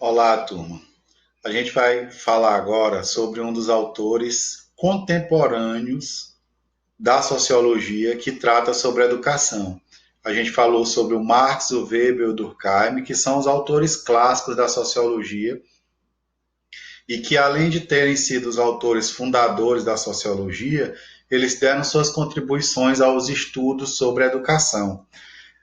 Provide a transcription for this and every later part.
Olá, turma. A gente vai falar agora sobre um dos autores contemporâneos da sociologia que trata sobre educação. A gente falou sobre o Marx, o Weber e o Durkheim, que são os autores clássicos da sociologia e que, além de terem sido os autores fundadores da sociologia, eles deram suas contribuições aos estudos sobre a educação.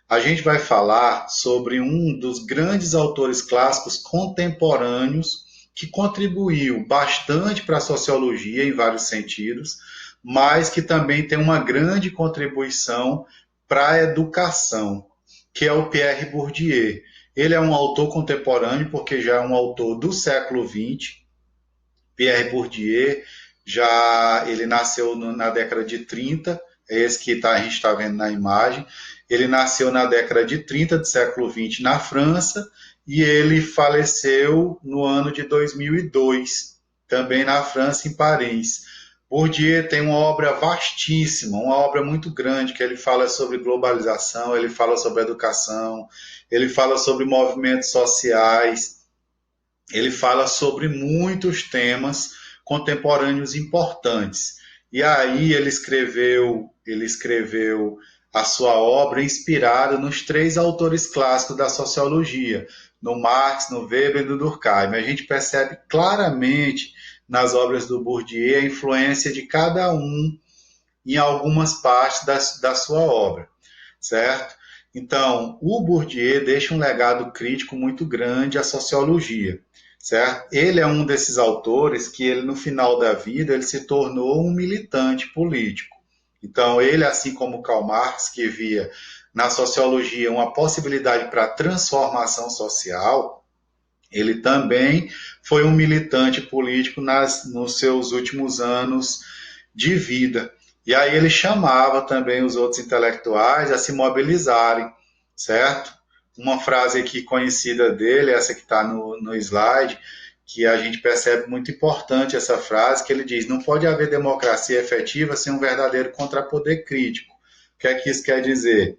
A gente vai falar sobre um dos grandes autores clássicos contemporâneos que contribuiu bastante para a sociologia em vários sentidos, mas que também tem uma grande contribuição para a educação, que é o Pierre Bourdieu. Ele é um autor contemporâneo porque já é um autor do século XX. Pierre Bourdieu ele nasceu na década de 30, é esse que a gente está vendo na imagem. Ele nasceu na década de 30 do século XX na França e ele faleceu no ano de 2002, também na França, em Paris. Bourdieu tem uma obra vastíssima, uma obra muito grande, que ele fala sobre globalização, ele fala sobre educação, ele fala sobre movimentos sociais, ele fala sobre muitos temas contemporâneos importantes. E aí ele escreveu a sua obra inspirada nos três autores clássicos da sociologia, no Marx, no Weber e no Durkheim. A gente percebe claramente nas obras do Bourdieu a influência de cada um em algumas partes da sua obra, certo? Então, o Bourdieu deixa um legado crítico muito grande à sociologia, certo? Ele é um desses autores que ele, no final da vida, ele se tornou um militante político. Então, ele, assim como Karl Marx, que via na sociologia uma possibilidade para a transformação social, ele também foi um militante político nos seus últimos anos de vida. E aí ele chamava também os outros intelectuais a se mobilizarem, certo? Uma frase aqui conhecida dele, essa que está no slide, que a gente percebe muito importante essa frase, que ele diz: não pode haver democracia efetiva sem um verdadeiro contrapoder crítico. O que é que isso quer dizer?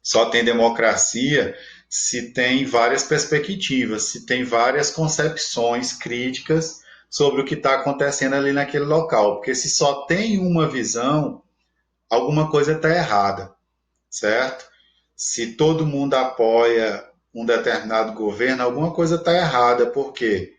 Só tem democracia se tem várias perspectivas, se tem várias concepções críticas sobre o que está acontecendo ali naquele local. Porque se só tem uma visão, alguma coisa está errada, certo? Se todo mundo apoia um determinado governo, alguma coisa está errada. Por quê?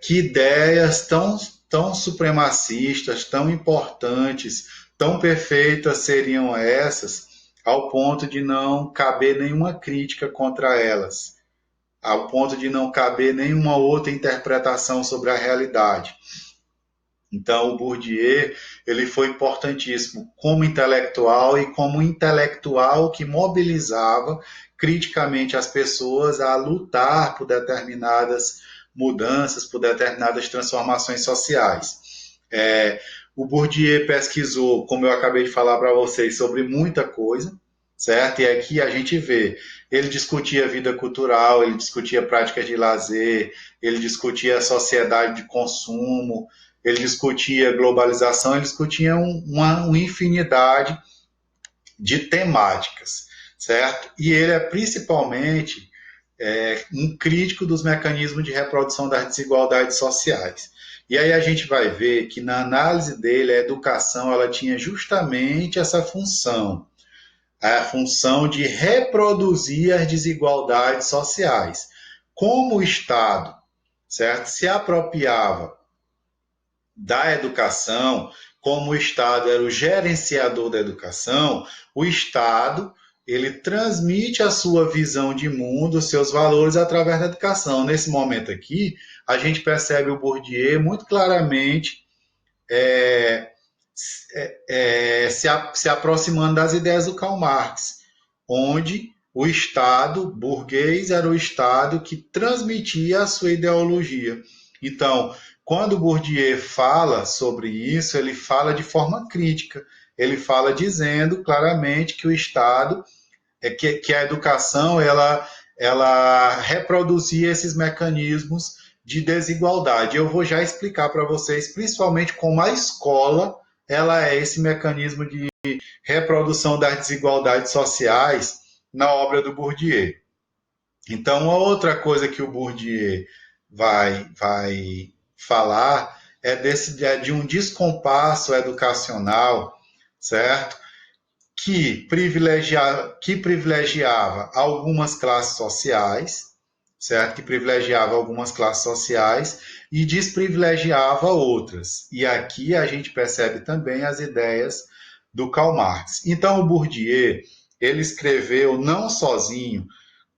Que ideias tão supremacistas, tão importantes, tão perfeitas seriam essas, ao ponto de não caber nenhuma crítica contra elas, ao ponto de não caber nenhuma outra interpretação sobre a realidade. Então, o Bourdieu ele foi importantíssimo como intelectual e como intelectual que mobilizava criticamente as pessoas a lutar por determinadas mudanças, por determinadas transformações sociais. O Bourdieu pesquisou, como eu acabei de falar para vocês, sobre muita coisa, certo? E aqui a gente vê, ele discutia vida cultural, ele discutia práticas de lazer, ele discutia a sociedade de consumo, ele discutia globalização, ele discutia uma infinidade de temáticas, certo? E ele é principalmente um crítico dos mecanismos de reprodução das desigualdades sociais. E aí a gente vai ver que na análise dele, a educação ela tinha justamente essa função, a função de reproduzir as desigualdades sociais. Como o Estado, certo, se apropriava da educação, como o Estado era o gerenciador da educação, o Estado ele transmite a sua visão de mundo, os seus valores através da educação. Nesse momento aqui, a gente percebe o Bourdieu muito claramente é, se aproximando das ideias do Karl Marx, onde o Estado burguês era o Estado que transmitia a sua ideologia. Então, quando Bourdieu fala sobre isso, ele fala de forma crítica. Ele fala dizendo claramente que o Estado, que a educação, ela reproduzia esses mecanismos de desigualdade. Eu vou já explicar para vocês, principalmente como a escola, ela é esse mecanismo de reprodução das desigualdades sociais na obra do Bourdieu. Então, uma outra coisa que o Bourdieu vai falar é de um descompasso educacional, certo? Que privilegiava algumas classes sociais, certo? Que privilegiava algumas classes sociais e desprivilegiava outras. E aqui a gente percebe também as ideias do Karl Marx. Então, o Bourdieu, ele escreveu não sozinho,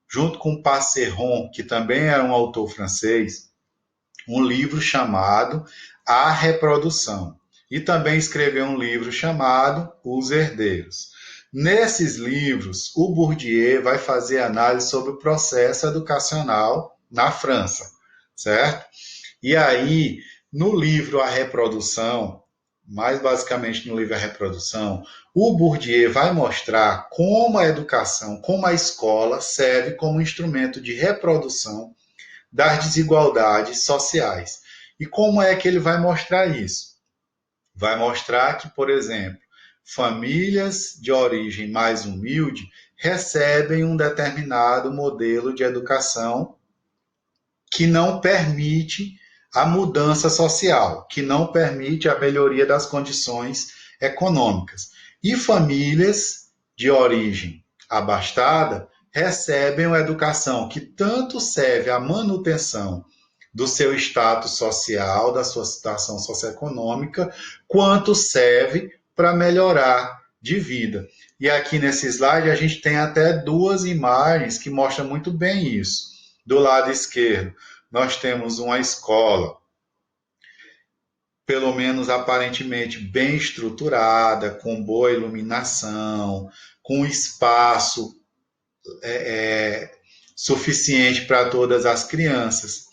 junto com Passeron, que também era um autor francês, um livro chamado A Reprodução. E também escreveu um livro chamado Os Herdeiros. Nesses livros, o Bourdieu vai fazer análise sobre o processo educacional na França, certo? E aí, no livro A Reprodução, mais basicamente no livro A Reprodução, o Bourdieu vai mostrar como a educação, como a escola serve como instrumento de reprodução das desigualdades sociais. E como é que ele vai mostrar isso? Vai mostrar que, por exemplo, famílias de origem mais humilde recebem um determinado modelo de educação que não permite a mudança social, que não permite a melhoria das condições econômicas. E famílias de origem abastada recebem uma educação que tanto serve à manutenção do seu status social, da sua situação socioeconômica, quanto serve para melhorar de vida. E aqui nesse slide a gente tem até duas imagens que mostram muito bem isso. Do lado esquerdo, nós temos uma escola, pelo menos aparentemente bem estruturada, com boa iluminação, com espaço suficiente para todas as crianças.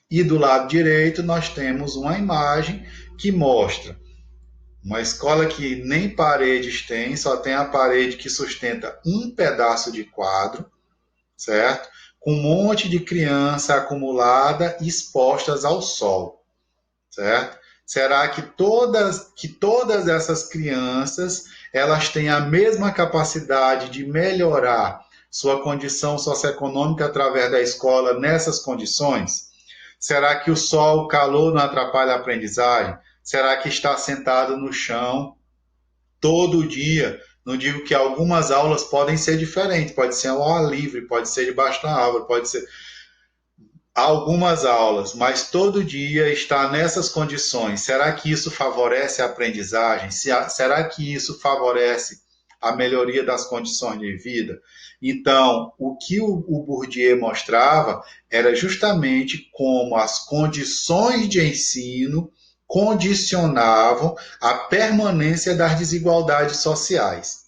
E do lado direito, nós temos uma imagem que mostra uma escola que nem paredes tem, só tem a parede que sustenta um pedaço de quadro, certo? Com um monte de criança acumulada expostas ao sol, certo? Será que todas essas crianças elas têm a mesma capacidade de melhorar sua condição socioeconômica através da escola nessas condições? Será que o sol, o calor não atrapalha a aprendizagem? Será que estar sentado no chão todo dia? Não digo que algumas aulas podem ser diferentes, pode ser ao ar livre, pode ser debaixo da árvore, pode ser algumas aulas, mas todo dia estar nessas condições, será que isso favorece a aprendizagem? Será que isso favorece a melhoria das condições de vida? Então, o que o Bourdieu mostrava era justamente como as condições de ensino condicionavam a permanência das desigualdades sociais.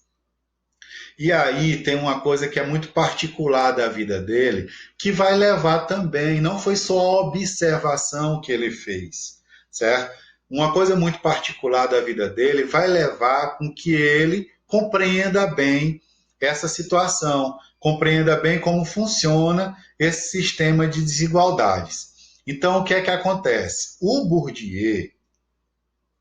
E aí tem uma coisa que é muito particular da vida dele, que vai levar também, não foi só a observação que ele fez, certo? Uma coisa muito particular da vida dele vai levar com que ele compreenda bem essa situação, compreenda bem como funciona esse sistema de desigualdades. Então, o que é que acontece? O Bourdieu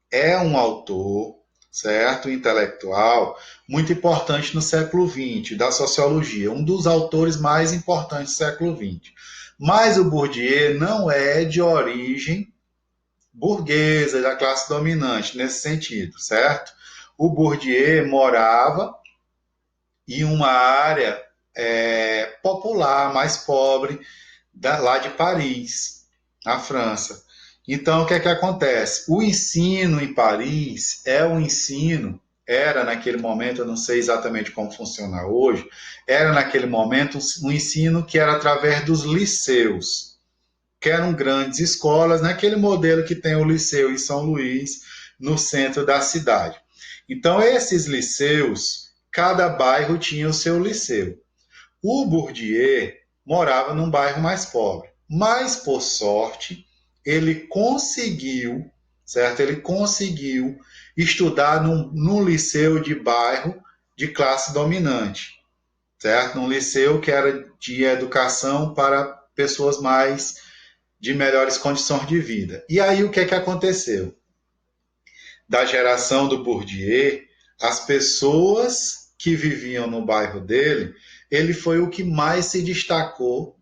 é um autor, certo? Intelectual, muito importante no século XX, da sociologia, um dos autores mais importantes do século XX. Mas o Bourdieu não é de origem burguesa, da classe dominante, nesse sentido, certo? O Bourdieu morava em uma área popular, mais pobre, lá de Paris, na França. Então, o que é que acontece? O ensino em Paris é um ensino, era naquele momento, eu não sei exatamente como funciona hoje, era naquele momento um ensino que era através dos liceus, que eram grandes escolas, naquele modelo que tem o liceu em São Luís, no centro da cidade. Então, esses liceus, cada bairro tinha o seu liceu. O Bourdieu morava num bairro mais pobre, mas por sorte ele conseguiu, certo? Ele conseguiu estudar num liceu de bairro de classe dominante, certo? Num liceu que era de educação para pessoas mais de melhores condições de vida. E aí o que é que aconteceu? Da geração do Bourdieu, as pessoas que viviam no bairro dele, ele foi o que mais se destacou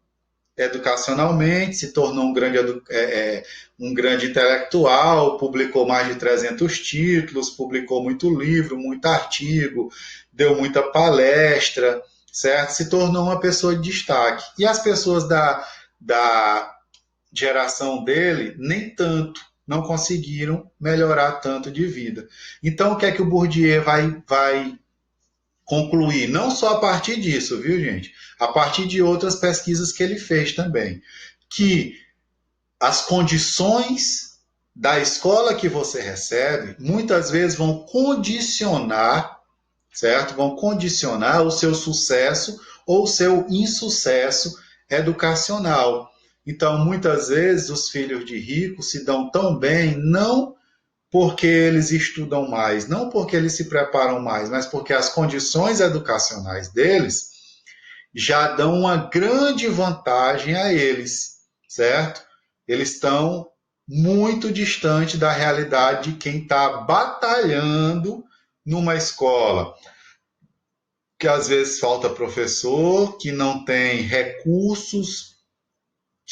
educacionalmente, se tornou um grande intelectual, publicou mais de 300 títulos, publicou muito livro, muito artigo, deu muita palestra, certo? Se tornou uma pessoa de destaque. E as pessoas da geração dele, nem tanto, não conseguiram melhorar tanto de vida. Então, o que é que o Bourdieu vai concluir? Não só a partir disso, viu, gente? A partir de outras pesquisas que ele fez também. Que as condições da escola que você recebe, muitas vezes vão condicionar, certo? Vão condicionar o seu sucesso ou o seu insucesso educacional. Então, muitas vezes, os filhos de ricos se dão tão bem, não porque eles estudam mais, não porque eles se preparam mais, mas porque as condições educacionais deles já dão uma grande vantagem a eles, certo? Eles estão muito distante da realidade de quem está batalhando numa escola, que às vezes falta professor, que não tem recursos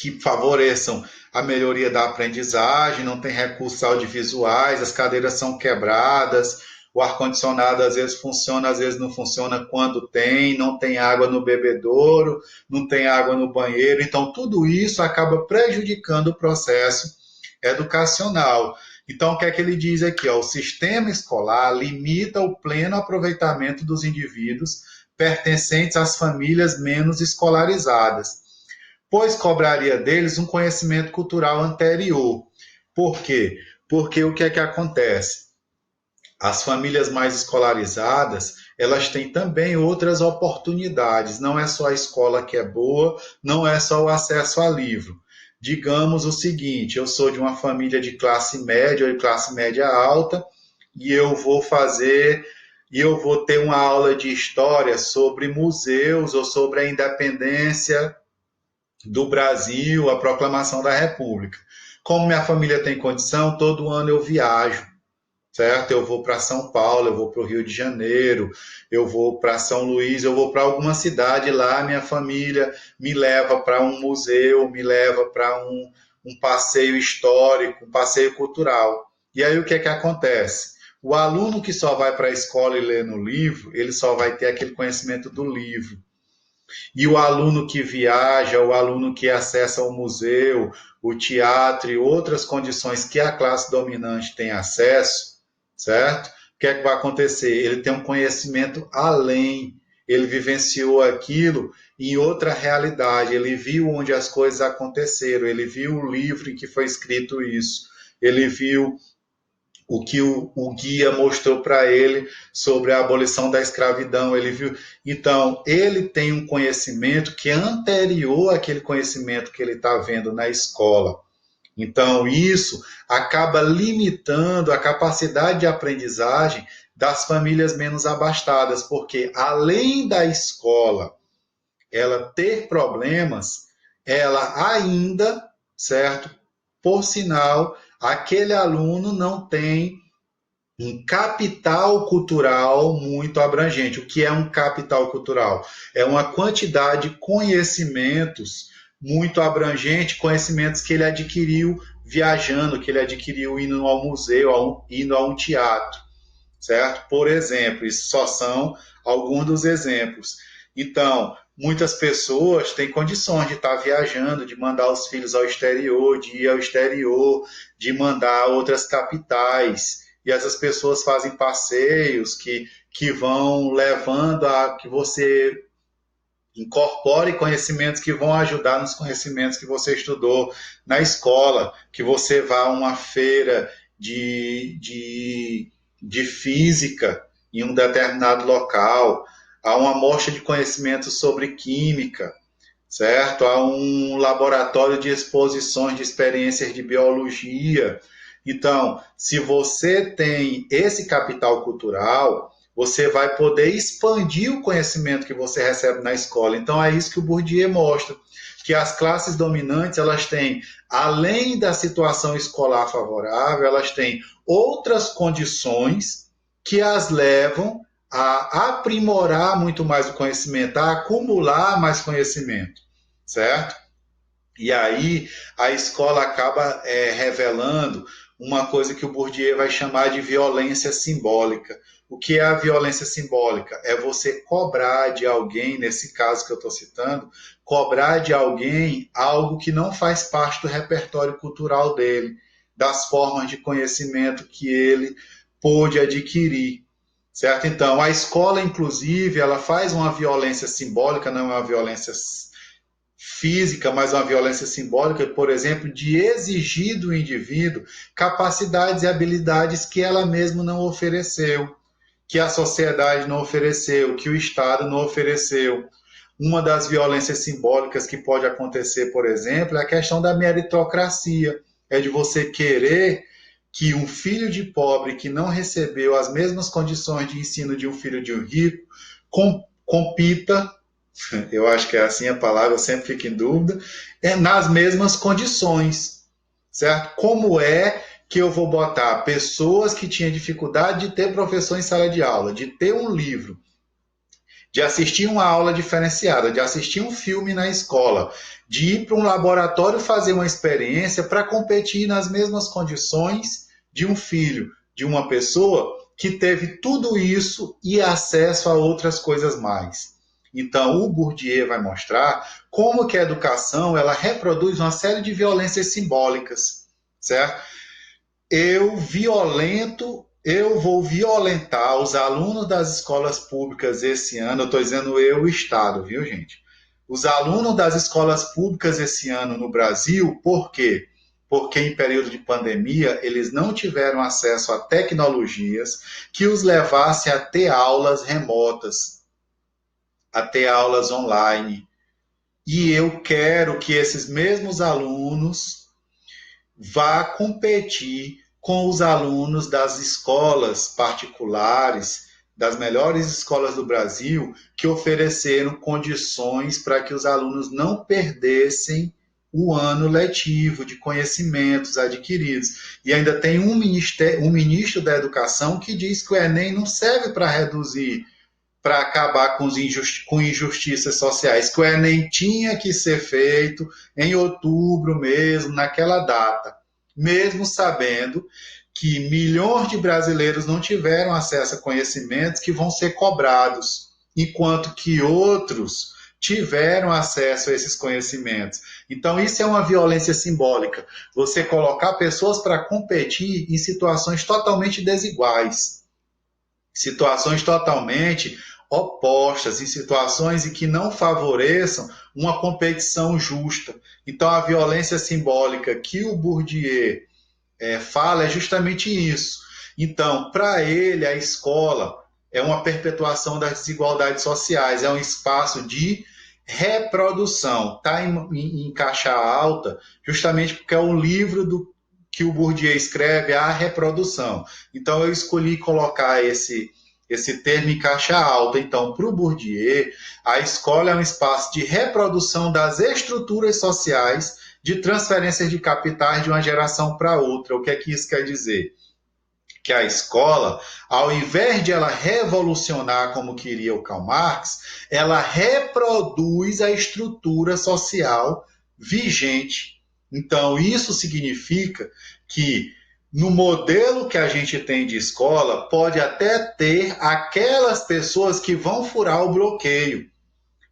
que favoreçam a melhoria da aprendizagem, não tem recursos audiovisuais, as cadeiras são quebradas, o ar-condicionado às vezes funciona, às vezes não funciona quando tem, não tem água no bebedouro, não tem água no banheiro, então tudo isso acaba prejudicando o processo educacional. Então, o que é que ele diz aqui? Ó, o sistema escolar limita o pleno aproveitamento dos indivíduos pertencentes às famílias menos escolarizadas, pois cobraria deles um conhecimento cultural anterior. Por quê? Porque o que é que acontece? As famílias mais escolarizadas, elas têm também outras oportunidades. Não é só a escola que é boa, não é só o acesso a livro. Digamos o seguinte, eu sou de uma família de classe média ou de classe média alta e eu vou ter uma aula de história sobre museus ou sobre a independência do Brasil, a proclamação da República. Como minha família tem condição, todo ano eu viajo, certo? Eu vou para São Paulo, eu vou para o Rio de Janeiro, eu vou para São Luís, eu vou para alguma cidade lá, minha família me leva para um museu, me leva para um passeio histórico, um passeio cultural. E aí o que é que acontece? O aluno que só vai para a escola e lê no livro, ele só vai ter aquele conhecimento do livro. E o aluno que viaja, o aluno que acessa o museu, o teatro e outras condições que a classe dominante tem acesso, certo? O que é que vai acontecer? Ele tem um conhecimento além, ele vivenciou aquilo em outra realidade, ele viu onde as coisas aconteceram, ele viu o livro em que foi escrito isso, ele viu o que o guia mostrou para ele sobre a abolição da escravidão. Ele viu. Então, ele tem um conhecimento que é anterior àquele conhecimento que ele está vendo na escola. Então, isso acaba limitando a capacidade de aprendizagem das famílias menos abastadas, porque além da escola ela ter problemas, ela ainda, certo? Por sinal, aquele aluno não tem um capital cultural muito abrangente. O que é um capital cultural? É uma quantidade de conhecimentos muito abrangente, conhecimentos que ele adquiriu viajando, que ele adquiriu indo ao museu, indo a um teatro, certo? Por exemplo, isso só são alguns dos exemplos. Então, muitas pessoas têm condições de estar viajando, de mandar os filhos ao exterior, de ir ao exterior, de mandar a outras capitais. E essas pessoas fazem passeios que vão levando a que você incorpore conhecimentos que vão ajudar nos conhecimentos que você estudou na escola, que você vá a uma feira de física em um determinado local, a uma amostra de conhecimentos sobre química, certo? Há um laboratório de exposições de experiências de biologia. Então, se você tem esse capital cultural, você vai poder expandir o conhecimento que você recebe na escola. Então, é isso que o Bourdieu mostra, que as classes dominantes, elas têm, além da situação escolar favorável, elas têm outras condições que as levam a aprimorar muito mais o conhecimento, a acumular mais conhecimento, certo? E aí a escola acaba revelando uma coisa que o Bourdieu vai chamar de violência simbólica. O que é a violência simbólica? É você cobrar de alguém, nesse caso que eu estou citando, cobrar de alguém algo que não faz parte do repertório cultural dele, das formas de conhecimento que ele pôde adquirir. Certo? Então, a escola, inclusive, ela faz uma violência simbólica, não é uma violência física, mas uma violência simbólica, por exemplo, de exigir do indivíduo capacidades e habilidades que ela mesma não ofereceu, que a sociedade não ofereceu, que o Estado não ofereceu. Uma das violências simbólicas que pode acontecer, por exemplo, é a questão da meritocracia. É de você querer que um filho de pobre que não recebeu as mesmas condições de ensino de um filho de um rico compita, eu acho que é assim a palavra, eu sempre fico em dúvida, nas mesmas condições, certo? Como é que eu vou botar pessoas que tinham dificuldade de ter professor em sala de aula, de ter um livro, de assistir uma aula diferenciada, de assistir um filme na escola, de ir para um laboratório fazer uma experiência para competir nas mesmas condições de um filho, de uma pessoa que teve tudo isso e acesso a outras coisas mais. Então, o Bourdieu vai mostrar como que a educação ela reproduz uma série de violências simbólicas, certo? Eu vou violentar os alunos das escolas públicas esse ano, eu estou dizendo eu, o Estado, viu, gente? Os alunos das escolas públicas esse ano no Brasil, por quê? Porque em período de pandemia eles não tiveram acesso a tecnologias que os levassem a ter aulas remotas, a ter aulas online. E eu quero que esses mesmos alunos vá competir com os alunos das escolas particulares, das melhores escolas do Brasil, que ofereceram condições para que os alunos não perdessem o ano letivo de conhecimentos adquiridos. E ainda tem um ministro da Educação que diz que o Enem não serve para reduzir, para acabar com injustiças sociais, que o Enem tinha que ser feito em outubro mesmo, naquela data, mesmo sabendo que milhões de brasileiros não tiveram acesso a conhecimentos que vão ser cobrados, enquanto que outros tiveram acesso a esses conhecimentos. Então, isso é uma violência simbólica. Você colocar pessoas para competir em situações totalmente desiguais, situações totalmente opostas, em situações em que não favoreçam uma competição justa. Então, a violência simbólica que o Bourdieu fala é justamente isso. Então, para ele, a escola é uma perpetuação das desigualdades sociais, é um espaço de reprodução. Está em caixa alta, justamente porque é um livro que o Bourdieu escreve, a reprodução. Então, eu escolhi colocar esse termo em caixa alta. Então, para o Bourdieu, a escola é um espaço de reprodução das estruturas sociais de transferências de capitais de uma geração para outra. O que é que isso quer dizer? Que a escola, ao invés de ela revolucionar como queria o Karl Marx, ela reproduz a estrutura social vigente. Então, isso significa que no modelo que a gente tem de escola, pode até ter aquelas pessoas que vão furar o bloqueio,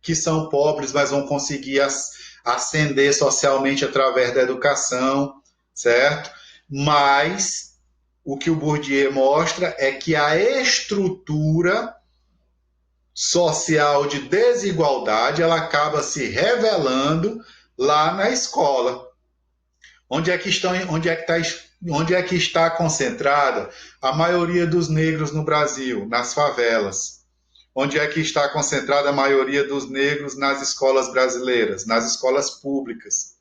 que são pobres, mas vão conseguir ascender socialmente através da educação, certo? Mas o que o Bourdieu mostra é que a estrutura social de desigualdade ela acaba se revelando lá na escola. Onde é que está concentrada a maioria dos negros no Brasil? Nas favelas. Onde é que está concentrada a maioria dos negros nas escolas brasileiras? Nas escolas públicas.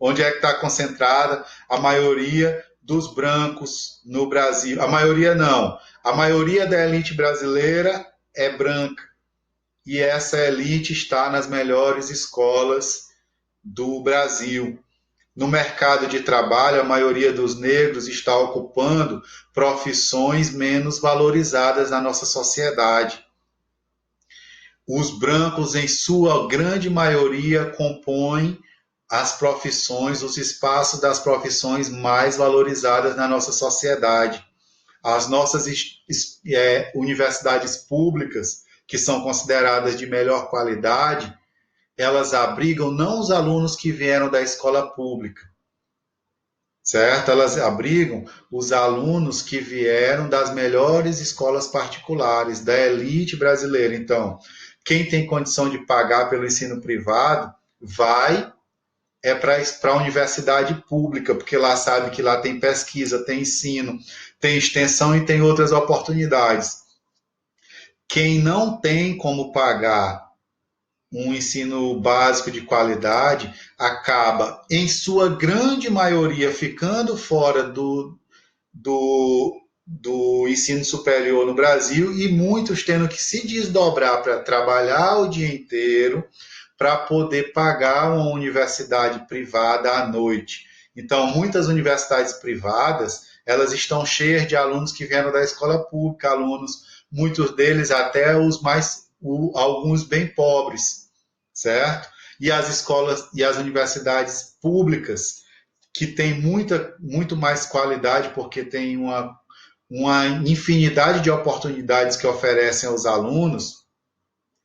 Onde é que está concentrada a maioria dos brancos no Brasil? A maioria não. A maioria da elite brasileira é branca. E essa elite está nas melhores escolas do Brasil. No mercado de trabalho, a maioria dos negros está ocupando profissões menos valorizadas na nossa sociedade. Os brancos, em sua grande maioria, compõem as profissões, os espaços das profissões mais valorizadas na nossa sociedade. As nossas universidades públicas, que são consideradas de melhor qualidade, elas abrigam não os alunos que vieram da escola pública, certo? Elas abrigam os alunos que vieram das melhores escolas particulares, da elite brasileira. Então, quem tem condição de pagar pelo ensino privado, vai para a universidade pública, porque lá sabe que lá tem pesquisa, tem ensino, tem extensão e tem outras oportunidades. Quem não tem como pagar um ensino básico de qualidade, acaba, em sua grande maioria, ficando fora do ensino superior no Brasil e muitos tendo que se desdobrar para trabalhar o dia inteiro para poder pagar uma universidade privada à noite. Então, muitas universidades privadas, elas estão cheias de alunos que vieram da escola pública, alunos, muitos deles até alguns bem pobres, certo? E as escolas e as universidades públicas, que têm muito mais qualidade, porque tem uma infinidade de oportunidades que oferecem aos alunos,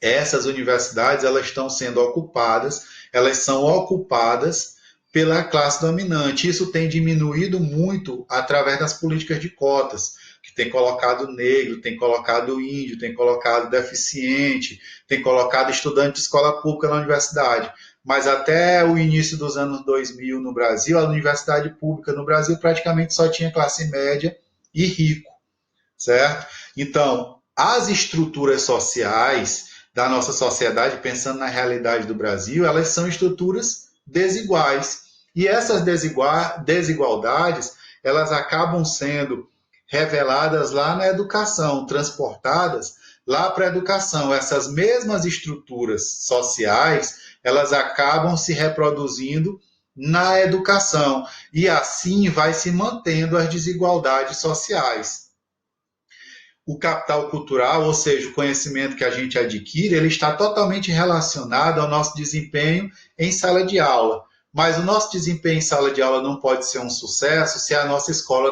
essas universidades elas estão sendo ocupadas, elas são ocupadas pela classe dominante. Isso tem diminuído muito através das políticas de cotas, que tem colocado negro, tem colocado índio, tem colocado deficiente, tem colocado estudante de escola pública na universidade. Mas até o início dos anos 2000 no Brasil, a universidade pública no Brasil praticamente só tinha classe média e rico, certo? Então, as estruturas sociais da nossa sociedade, pensando na realidade do Brasil, elas são estruturas desiguais. E essas desigualdades, elas acabam sendo reveladas lá na educação, transportadas lá para a educação. Essas mesmas estruturas sociais, elas acabam se reproduzindo na educação. E assim vai se mantendo as desigualdades sociais. O capital cultural, ou seja, o conhecimento que a gente adquire, ele está totalmente relacionado ao nosso desempenho em sala de aula. Mas o nosso desempenho em sala de aula não pode ser um sucesso se a nossa escola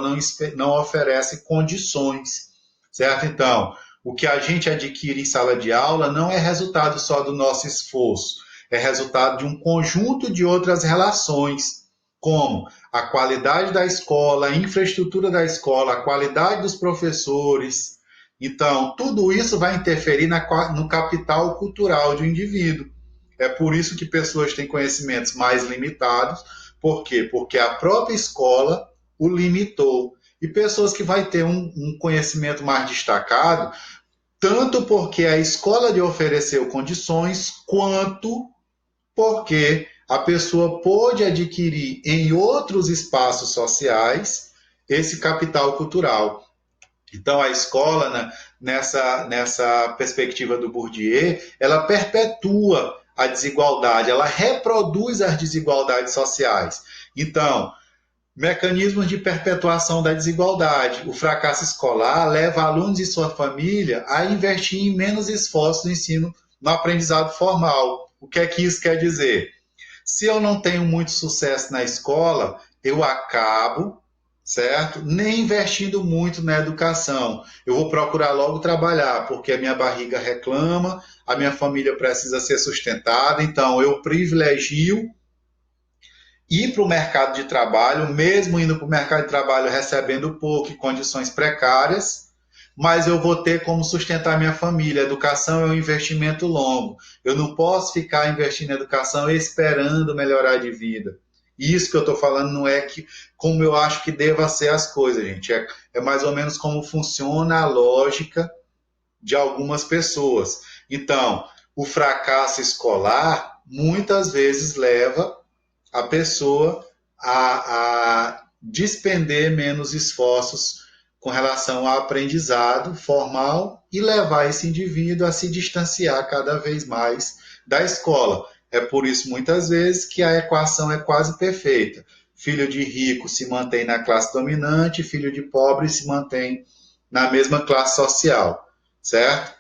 não oferece condições, certo? Então, o que a gente adquire em sala de aula não é resultado só do nosso esforço, é resultado de um conjunto de outras relações, como a qualidade da escola, a infraestrutura da escola, a qualidade dos professores. Então, tudo isso vai interferir no capital cultural de um indivíduo. É por isso que pessoas têm conhecimentos mais limitados. Por quê? Porque a própria escola o limitou. E pessoas que vão ter um conhecimento mais destacado, tanto porque a escola lhe ofereceu condições, quanto porque a pessoa pôde adquirir em outros espaços sociais esse capital cultural. Então, a escola, né, nessa perspectiva do Bourdieu, ela perpetua a desigualdade, ela reproduz as desigualdades sociais. Então, mecanismos de perpetuação da desigualdade. O fracasso escolar leva alunos e sua família a investir em menos esforços no ensino, no aprendizado formal. O que é que isso quer dizer? Se eu não tenho muito sucesso na escola, eu acabo, certo? Nem investindo muito na educação. Eu vou procurar logo trabalhar, porque a minha barriga reclama, a minha família precisa ser sustentada, então eu privilegio ir para o mercado de trabalho, mesmo indo para o mercado de trabalho recebendo pouco e condições precárias, mas eu vou ter como sustentar minha família. A educação é um investimento longo. Eu não posso ficar investindo em educação esperando melhorar de vida. Isso que eu estou falando não é como eu acho que deva ser as coisas, gente. É mais ou menos como funciona a lógica de algumas pessoas. Então, o fracasso escolar muitas vezes leva a pessoa a despender menos esforços com relação ao aprendizado formal e levar esse indivíduo a se distanciar cada vez mais da escola. É por isso, muitas vezes, que a equação é quase perfeita. Filho de rico se mantém na classe dominante, filho de pobre se mantém na mesma classe social, certo?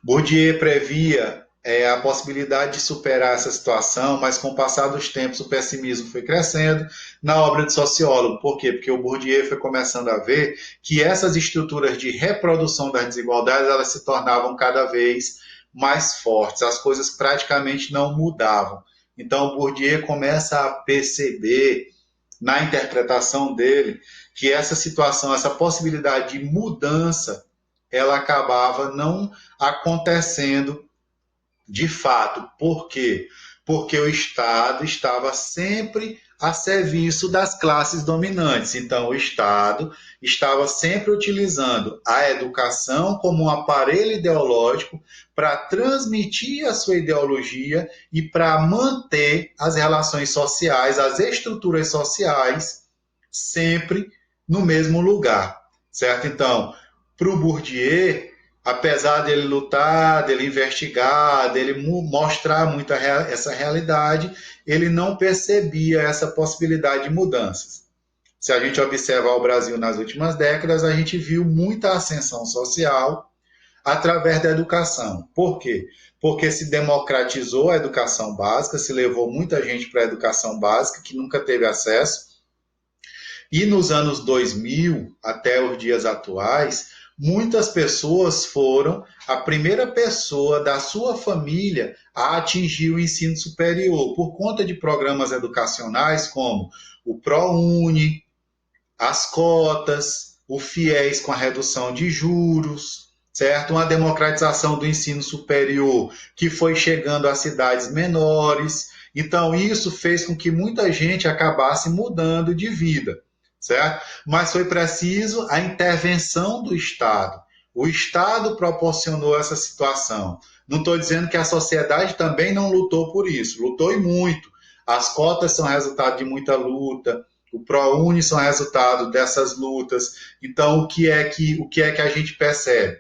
Bourdieu previa a possibilidade de superar essa situação, mas com o passar dos tempos o pessimismo foi crescendo na obra de sociólogo. Por quê? Porque o Bourdieu foi começando a ver que essas estruturas de reprodução das desigualdades elas se tornavam cada vez mais fortes, as coisas praticamente não mudavam. Então o Bourdieu começa a perceber na interpretação dele que essa situação, essa possibilidade de mudança, ela acabava não acontecendo de fato. Por quê? Porque o Estado estava sempre a serviço das classes dominantes. Então, o Estado estava sempre utilizando a educação como um aparelho ideológico para transmitir a sua ideologia e para manter as relações sociais, as estruturas sociais, sempre no mesmo lugar, certo? Então, para o Bourdieu, apesar dele lutar, dele investigar, dele mostrar muito essa realidade, ele não percebia essa possibilidade de mudanças. Se a gente observar o Brasil nas últimas décadas, a gente viu muita ascensão social através da educação. Por quê? Porque se democratizou a educação básica, se levou muita gente para a educação básica que nunca teve acesso, e nos anos 2000 até os dias atuais, muitas pessoas foram a primeira pessoa da sua família a atingir o ensino superior, por conta de programas educacionais como o ProUni, as cotas, o FIES com a redução de juros, certo? Uma democratização do ensino superior que foi chegando a cidades menores. Então, isso fez com que muita gente acabasse mudando de vida, certo? Mas foi preciso a intervenção do Estado. O Estado proporcionou essa situação. Não estou dizendo que a sociedade também não lutou por isso, lutou e muito. As cotas são resultado de muita luta, o ProUni são resultado dessas lutas. Então, o que é que a gente percebe?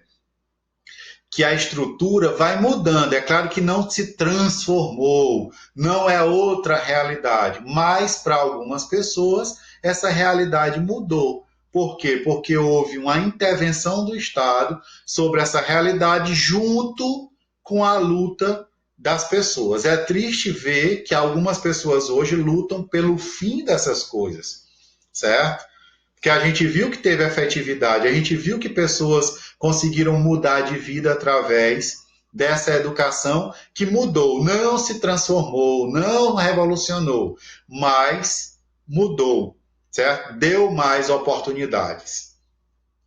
Que a estrutura vai mudando. É claro que não se transformou, não é outra realidade, mas para algumas pessoas essa realidade mudou. Por quê? Porque houve uma intervenção do Estado sobre essa realidade junto com a luta das pessoas. É triste ver que algumas pessoas hoje lutam pelo fim dessas coisas, certo? Porque a gente viu que teve efetividade, a gente viu que pessoas conseguiram mudar de vida através dessa educação que mudou, não se transformou, não revolucionou, mas mudou, certo? Deu mais oportunidades.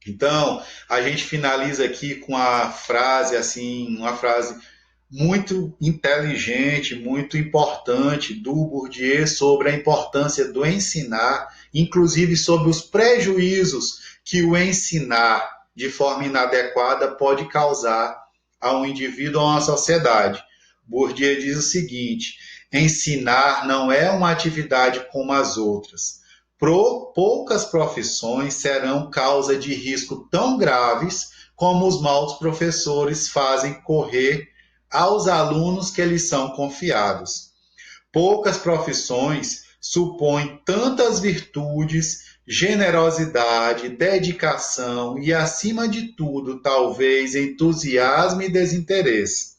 Então, a gente finaliza aqui com a frase assim, uma frase muito inteligente, muito importante do Bourdieu sobre a importância do ensinar, inclusive sobre os prejuízos que o ensinar de forma inadequada pode causar a um indivíduo ou a uma sociedade. Bourdieu diz o seguinte: ensinar não é uma atividade como as outras. Poucas profissões serão causa de risco tão graves como os maus professores fazem correr aos alunos que lhes são confiados. Poucas profissões supõem tantas virtudes, generosidade, dedicação e, acima de tudo, talvez entusiasmo e desinteresse.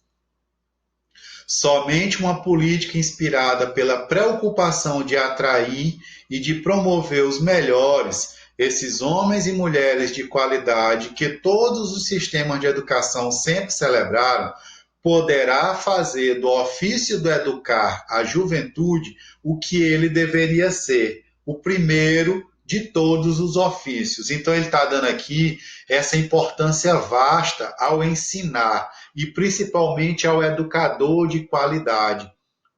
Somente uma política inspirada pela preocupação de atrair e de promover os melhores, esses homens e mulheres de qualidade que todos os sistemas de educação sempre celebraram, poderá fazer do ofício do educar a juventude o que ele deveria ser, o primeiro de todos os ofícios. Então, ele está dando aqui essa importância vasta ao ensinar e principalmente ao educador de qualidade.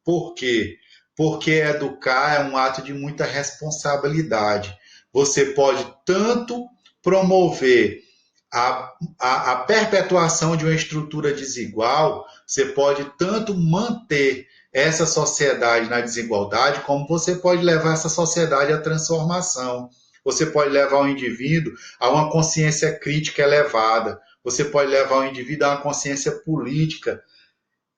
Por quê? Porque educar é um ato de muita responsabilidade. Você pode tanto promover a perpetuação de uma estrutura desigual, você pode tanto manter essa sociedade na desigualdade, como você pode levar essa sociedade à transformação. Você pode levar o indivíduo a uma consciência crítica elevada. Você pode levar o indivíduo a uma consciência política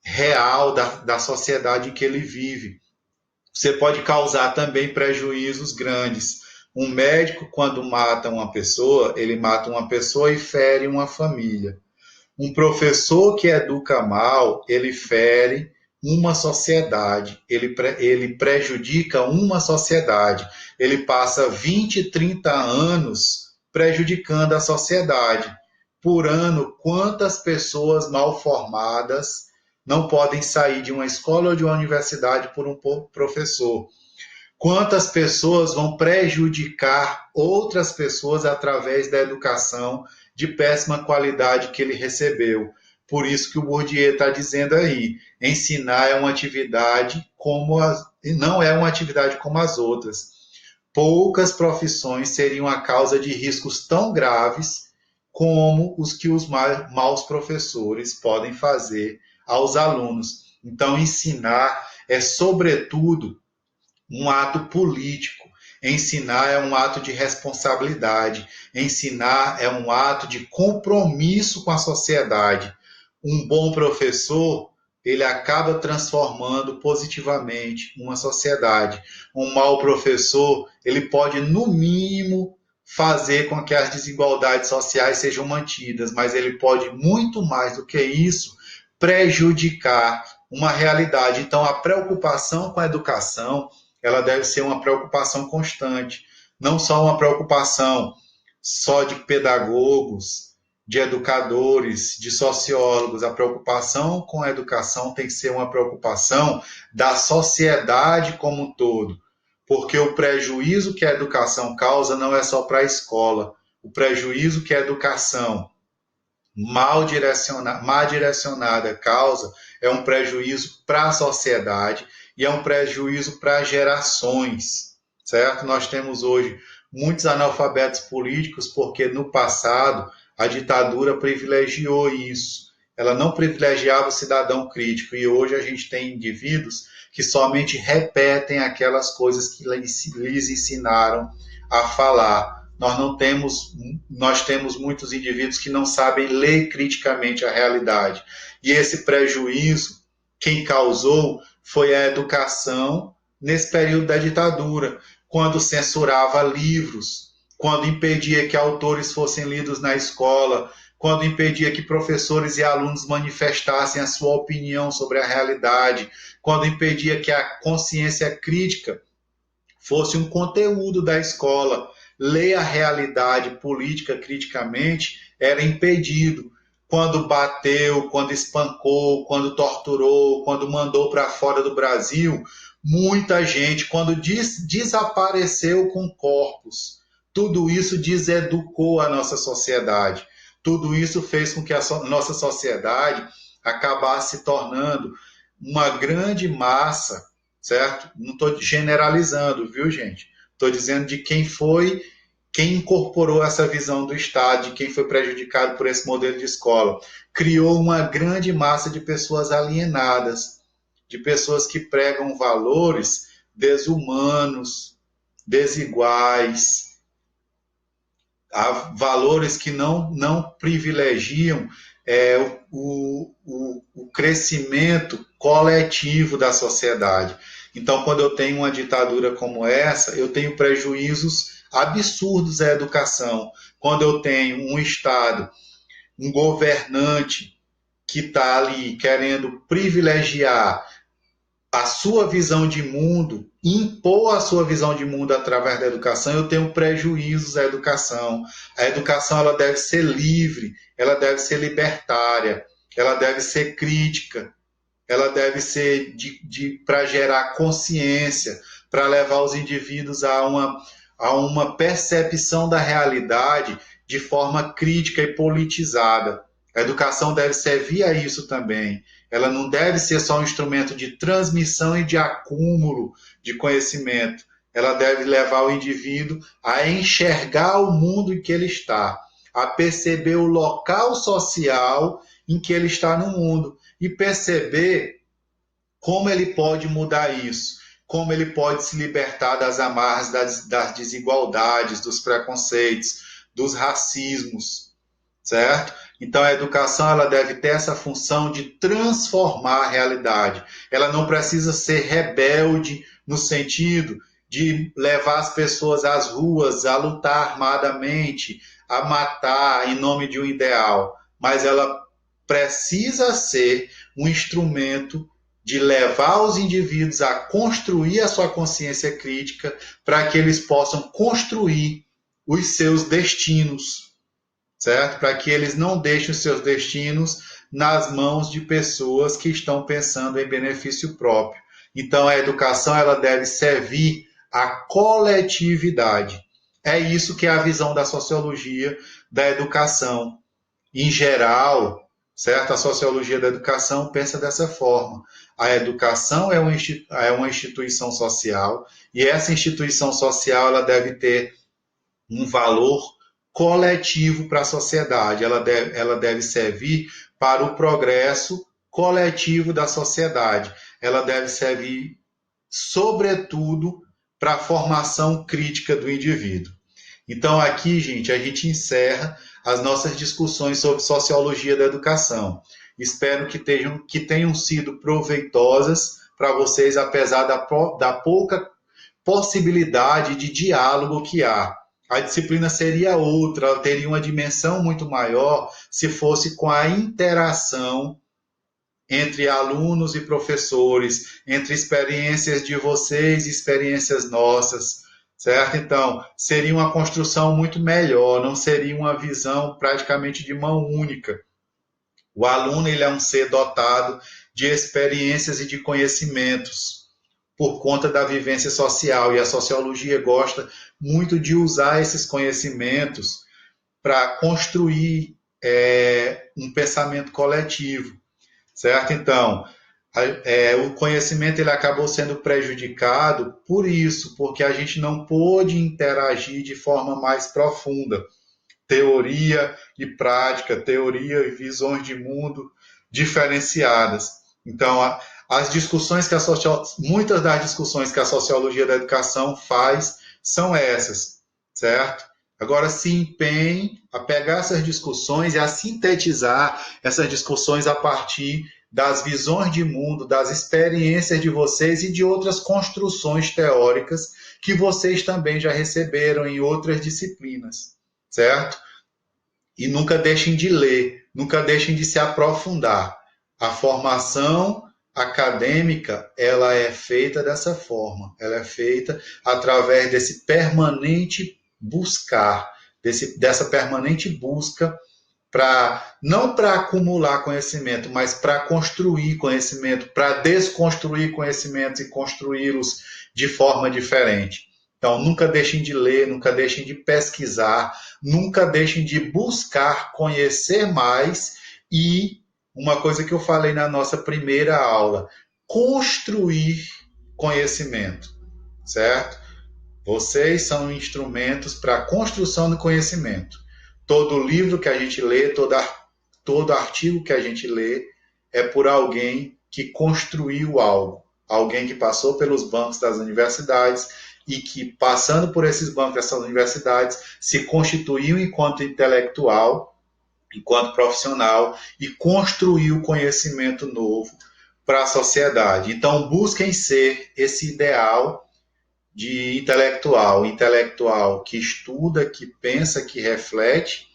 real da sociedade em que ele vive. Você pode causar também prejuízos grandes. Um médico, quando mata uma pessoa, ele mata uma pessoa e fere uma família. Um professor que educa mal, ele fere uma sociedade, ele prejudica uma sociedade. Ele passa 20, 30 anos prejudicando a sociedade. Por ano, quantas pessoas mal formadas não podem sair de uma escola ou de uma universidade por um professor? Quantas pessoas vão prejudicar outras pessoas através da educação de péssima qualidade que ele recebeu? Por isso que o Bourdieu está dizendo aí, ensinar é uma atividade não é uma atividade como as outras. Poucas profissões seriam a causa de riscos tão graves como os que os maus professores podem fazer aos alunos. Então, ensinar é, sobretudo, um ato político. Ensinar é um ato de responsabilidade. Ensinar é um ato de compromisso com a sociedade. Um bom professor, ele acaba transformando positivamente uma sociedade. Um mau professor, ele pode, no mínimo, fazer com que as desigualdades sociais sejam mantidas, mas ele pode, muito mais do que isso, prejudicar uma realidade. Então, a preocupação com a educação, ela deve ser uma preocupação constante, não só uma preocupação só de pedagogos, de educadores, de sociólogos. A preocupação com a educação tem que ser uma preocupação da sociedade como um todo, porque o prejuízo que a educação causa não é só para a escola. O prejuízo que a educação mal direcionada causa é um prejuízo para a sociedade e é um prejuízo para gerações, certo? Nós temos hoje muitos analfabetos políticos porque no passado a ditadura privilegiou isso. Ela não privilegiava o cidadão crítico e hoje a gente tem indivíduos que somente repetem aquelas coisas que lhes ensinaram a falar. Nós temos muitos indivíduos que não sabem ler criticamente a realidade. E esse prejuízo, quem causou foi a educação nesse período da ditadura, quando censurava livros, quando impedia que autores fossem lidos na escola, quando impedia que professores e alunos manifestassem a sua opinião sobre a realidade, quando impedia que a consciência crítica fosse um conteúdo da escola. Ler a realidade política criticamente era impedido. Quando bateu, quando espancou, quando torturou, quando mandou para fora do Brasil, muita gente, quando desapareceu com corpos, tudo isso deseducou a nossa sociedade. Tudo isso fez com que a nossa sociedade acabasse se tornando uma grande massa, certo? Não estou generalizando, viu, gente? Estou dizendo de quem foi, quem incorporou essa visão do Estado, de quem foi prejudicado por esse modelo de escola. Criou uma grande massa de pessoas alienadas, de pessoas que pregam valores desumanos, desiguais, valores que não privilegiam o crescimento coletivo da sociedade. Então, quando eu tenho uma ditadura como essa, eu tenho prejuízos absurdos à educação. Quando eu tenho um Estado, um governante que está ali querendo privilegiar a sua visão de mundo, impor a sua visão de mundo através da educação, eu tenho prejuízos à educação. A educação ela deve ser livre, ela deve ser libertária, ela deve ser crítica, ela deve ser para gerar consciência, para levar os indivíduos a uma percepção da realidade de forma crítica e politizada. A educação deve servir a isso também. Ela não deve ser só um instrumento de transmissão e de acúmulo de conhecimento. Ela deve levar o indivíduo a enxergar o mundo em que ele está, a perceber o local social em que ele está no mundo e perceber como ele pode mudar isso, como ele pode se libertar das amarras das desigualdades, dos preconceitos, dos racismos, certo? Então a educação ela deve ter essa função de transformar a realidade. Ela não precisa ser rebelde no sentido de levar as pessoas às ruas a lutar armadamente, a matar em nome de um ideal, mas ela precisa ser um instrumento de levar os indivíduos a construir a sua consciência crítica para que eles possam construir os seus destinos, certo? Para que eles não deixem os seus destinos nas mãos de pessoas que estão pensando em benefício próprio. Então, a educação ela deve servir à coletividade. É isso que é a visão da sociologia da educação. Em geral, certo? A sociologia da educação pensa dessa forma. A educação é uma instituição social e essa instituição social ela deve ter um valor coletivo para a sociedade. Ela deve servir para o progresso coletivo da sociedade. Ela deve servir, sobretudo, para a formação crítica do indivíduo. Então, aqui, gente, a gente encerra as nossas discussões sobre sociologia da educação. Espero que tenham sido proveitosas para vocês, apesar da pouca possibilidade de diálogo que há. A disciplina seria outra, ela teria uma dimensão muito maior se fosse com a interação entre alunos e professores, entre experiências de vocês e experiências nossas, certo? Então, seria uma construção muito melhor, não seria uma visão praticamente de mão única. O aluno ele é um ser dotado de experiências e de conhecimentos por conta da vivência social, e a sociologia gosta muito de usar esses conhecimentos para construir um pensamento coletivo, certo? Então, o conhecimento ele acabou sendo prejudicado por isso, porque a gente não pôde interagir de forma mais profunda. Teoria e prática, teoria e visões de mundo diferenciadas. Então, as discussões que muitas das discussões que a sociologia da educação faz são essas, certo? Agora se empenhe a pegar essas discussões e a sintetizar essas discussões a partir das visões de mundo, das experiências de vocês e de outras construções teóricas que vocês também já receberam em outras disciplinas, certo? E nunca deixem de ler, nunca deixem de se aprofundar. A formação acadêmica, ela é feita dessa forma, ela é feita através desse permanente buscar, dessa permanente busca não para acumular conhecimento, mas para construir conhecimento, para desconstruir conhecimentos e construí-los de forma diferente. Então, nunca deixem de ler, nunca deixem de pesquisar, nunca deixem de buscar conhecer mais e, uma coisa que eu falei na nossa primeira aula, construir conhecimento, certo? Vocês são instrumentos para a construção do conhecimento. Todo livro que a gente lê, todo artigo que a gente lê é por alguém que construiu algo, alguém que passou pelos bancos das universidades e que, passando por esses bancos dessas universidades, se constituiu enquanto intelectual, enquanto profissional e construiu conhecimento novo para a sociedade. Então, busquem ser esse ideal de intelectual que estuda, que pensa, que reflete,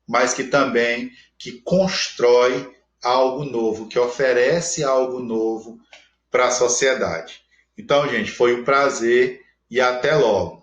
mas que também que constrói algo novo, que oferece algo novo para a sociedade. Então, gente, foi um prazer e até logo.